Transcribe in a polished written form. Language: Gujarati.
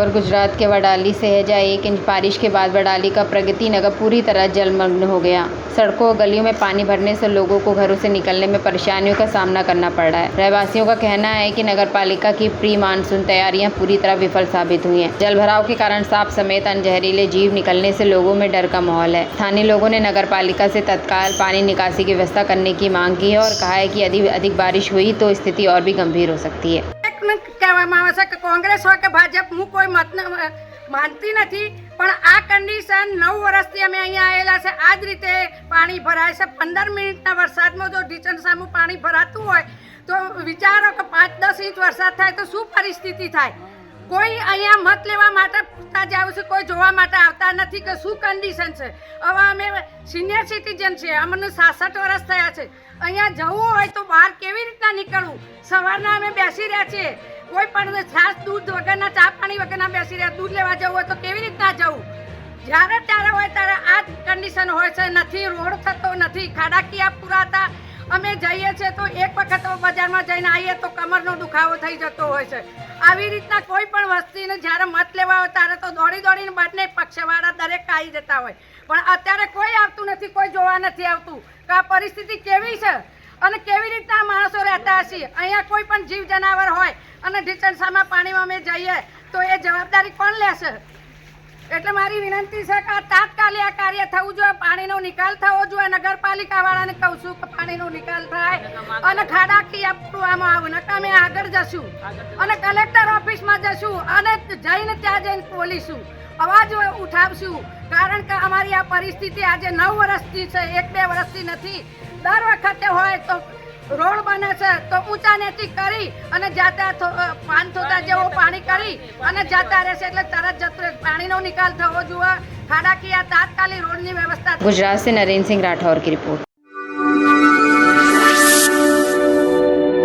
खबर गुजरात के वडाली से है, जहाँ 1 इंच बारिश के बाद वडाली का प्रगति नगर पूरी तरह जलमग्न हो गया। सड़कों और गलियों में पानी भरने से लोगों को घरों से निकलने में परेशानियों का सामना करना पड़ रहा है। रहवासियों का कहना है कि नगरपालिका की प्री मानसून तैयारियां पूरी तरह विफल साबित हुई हैं। जलभराव के कारण सांप समेत अन्य जहरीले जीव निकलने से लोगों में डर का माहौल है। स्थानीय लोगों ने नगरपालिका से तत्काल पानी निकासी की व्यवस्था करने की मांग की है और कहा है कि यदि अधिक बारिश हुई तो स्थिति और भी गंभीर हो सकती है। કહેવામાં આવે છે કે કોંગ્રેસ હોય કે ભાજપ, હું કોઈ મત માનતી નથી, પણ આ કન્ડિશન 9 વર્ષથી અમે અહીંયા આવેલા છે આ જ રીતે પાણી ભરાય છે। 15 મિનિટના વરસાદમાં જો ઢીચણ સામું પાણી ભરાતું હોય તો વિચારો કે 5-10 ઇંચ વરસાદ થાય તો શું પરિસ્થિતિ થાય। કોઈ અહીંયા મત લેવા માટે પૂછતા જાવ છે, કોઈ જોવા માટે આવતા નથી કે શું કન્ડિશન છે। હવે અમે સિનિયર સિટીઝન છે, અમને 66 વર્ષ થયા છે, અહીંયા જવું હોય તો બહાર કેવી રીતના નીકળવું। સવારના અમે બેસી રહ્યા છીએ, કોઈ પણ છાસ દૂધ વગરના ચા પાણી વગરના બેસી રહ્યા, દૂધ લેવા જવું હોય તો કેવી રીતના જવું। જ્યારે ત્યારે હોય ત્યારે આ કન્ડિશન હોય છે, નથી રોડ થતો, નથી ખાડાકીયા પુરાતા। અમે જઈએ છીએ તો એક વખત બજારમાં જઈને આવીએ તો કમરનો દુખાવો થઈ જતો હોય છે। આવી રીતના કોઈ પણ વસ્તીને જ્યારે મત લેવા હોય ત્યારે તો દોડી દોડીને બંને પક્ષવાળા દરેક આવી જતા હોય, પણ અત્યારે કોઈ આવતું નથી, કોઈ જોવા નથી આવતું કે આ પરિસ્થિતિ કેવી છે અને કેવી રીતના માણસો રહેતા હશે। અહીંયા કોઈ પણ જીવ જનાવર હોય અને ઢીચણસામાં પાણીમાં અમે જઈએ તો એ જવાબદારી કોણ લેશે। એટલે મારી વિનંતી છે કે તાત્કાલિક આ કાર્ય થવું જોઈએ, પાણીનો નિકાલ થવો જોઈએ। નગરપાલિકાવાળાને કહું છું કે પાણીનો નિકાલ થાય અને ખાડાકીયા પૂરવામાં આવે, નકર અમે આગળ જશું અને કલેક્ટર ઓફિસમાં જશું અને જઈને ત્યાં જઈને બોલીશું, અવાજ ઉઠાવશું। કારણ કે અમારી આ પરિસ્થિતિ આજે 9 વર્ષથી છે, 1-2 વર્ષથી નથી। દર વખતે હોય તો રોડ બને છે તો ઊંચા નીચી કરી અને જાતા 5 થોતા જેવો પાણી કરી અને જતા રહેશે, એટલે તરત જતું રહે। પાણીનો નિકાલ થવો જોઈએ, ખાડાકીયા તાત્કાલિક રોડની વ્યવસ્થા। गुजरात से नरेंद्र सिंह राठौर की रिपोर्ट।